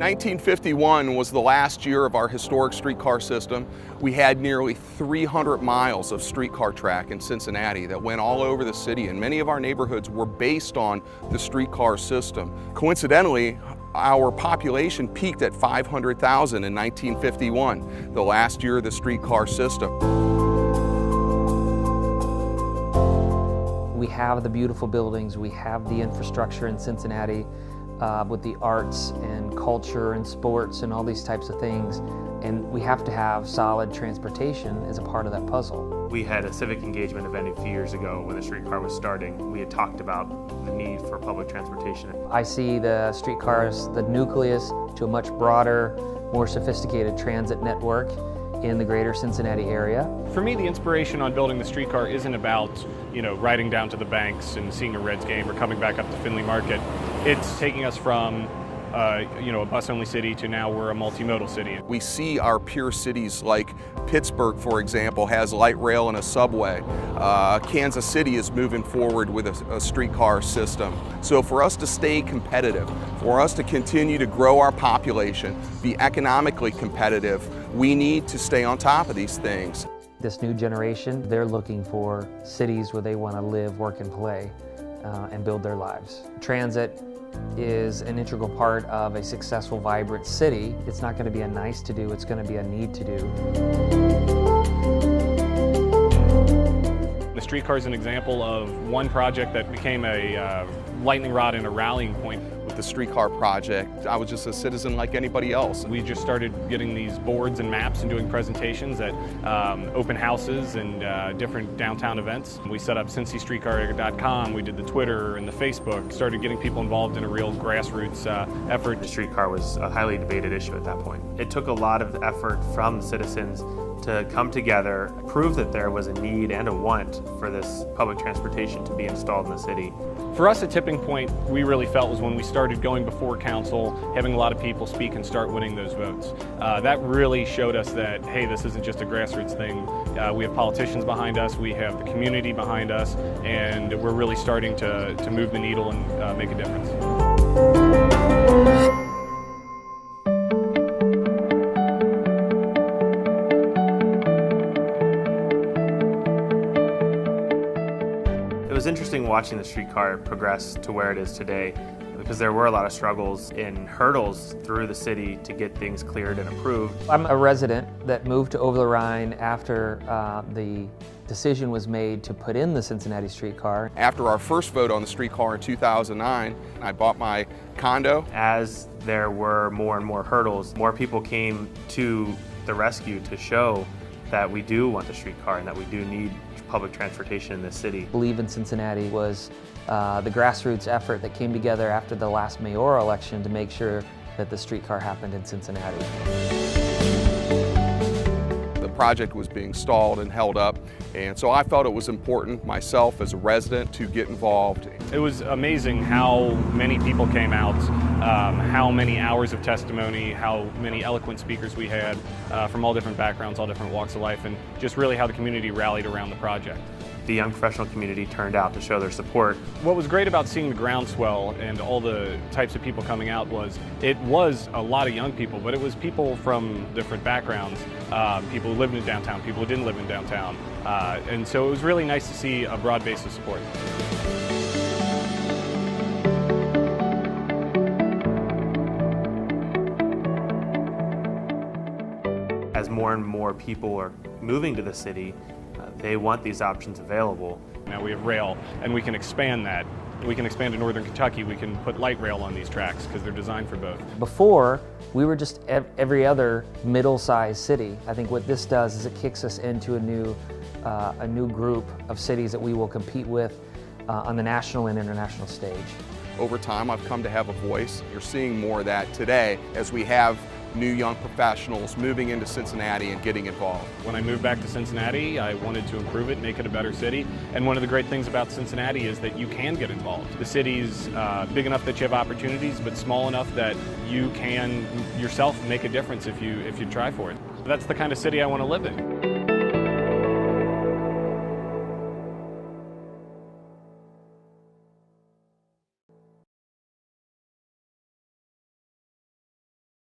1951 was the last year of our historic streetcar system. We had nearly 300 miles of streetcar track in Cincinnati that went all over the city, and many of our neighborhoods were based on the streetcar system. Coincidentally, our population peaked at 500,000 in 1951, the last year of the streetcar system. We have the beautiful buildings, we have the infrastructure in Cincinnati with the arts and culture and sports and all these types of things, and we have to have solid transportation as a part of that puzzle. We had a civic engagement event a few years ago when the streetcar was starting. We had talked about the need for public transportation. I see the streetcar as the nucleus to a much broader, more sophisticated transit network in the greater Cincinnati area. For me, the inspiration on building the streetcar isn't about, riding down to the banks and seeing a Reds game or coming back up to Findlay Market. It's taking us from a bus-only city to now we're a multimodal city. We see our peer cities like Pittsburgh, for example, has light rail and a subway. Kansas City is moving forward with a streetcar system. So for us to stay competitive, for us to continue to grow our population, be economically competitive, we need to stay on top of these things. This new generation, they're looking for cities where they want to live, work, and play, and build their lives. Transit is an integral part of a successful, vibrant city. It's not going to be a nice to do, it's going to be a need to do. The streetcar is an example of one project that became a lightning rod and a rallying point. With the streetcar project, I was just a citizen like anybody else. We just started getting these boards and maps and doing presentations at open houses and different downtown events. We set up CincyStreetcar.com, we did the Twitter and the Facebook, started getting people involved in a real grassroots effort. The streetcar was a highly debated issue at that point. It took a lot of effort from the citizens to come together, prove that there was a need and a want for this public transportation to be installed in the city. For us, a tipping point we really felt was when we started going before council, having a lot of people speak and start winning those votes. That really showed us that, hey, this isn't just a grassroots thing. We have politicians behind us, we have the community behind us, and we're really starting to move the needle and make a difference. It was interesting watching the streetcar progress to where it is today, because there were a lot of struggles and hurdles through the city to get things cleared and approved. I'm a resident that moved to Over the Rhine after the decision was made to put in the Cincinnati streetcar. After our first vote on the streetcar in 2009, I bought my condo. As there were more and more hurdles, more people came to the rescue to show that we do want the streetcar and that we do need public transportation in this city. Believe in Cincinnati was the grassroots effort that came together after the last mayoral election to make sure that the streetcar happened in Cincinnati. The project was being stalled and held up, and so I felt it was important myself as a resident to get involved. It was amazing how many people came out, how many hours of testimony, how many eloquent speakers we had from all different backgrounds, all different walks of life, and just really how the community rallied around the project. The young professional community turned out to show their support. What was great about seeing the groundswell and all the types of people coming out was, it was a lot of young people, but it was people from different backgrounds, people who lived in downtown, people who didn't live in downtown, and so it was really nice to see a broad base of support. As more and more people are moving to the city, they want these options available. Now we have rail, and we can expand that. We can expand to northern Kentucky. We can put light rail on these tracks because they're designed for both. Before, we were just every other middle-sized city. I think what this does is it kicks us into a new group of cities that we will compete with on the national and international stage. Over time, I've come to have a voice. You're seeing more of that today as we have new young professionals moving into Cincinnati and getting involved. When I moved back to Cincinnati, I wanted to improve it, make it a better city. And one of the great things about Cincinnati is that you can get involved. The city's big enough that you have opportunities, but small enough that you can yourself make a difference if you try for it. That's the kind of city I want to live in.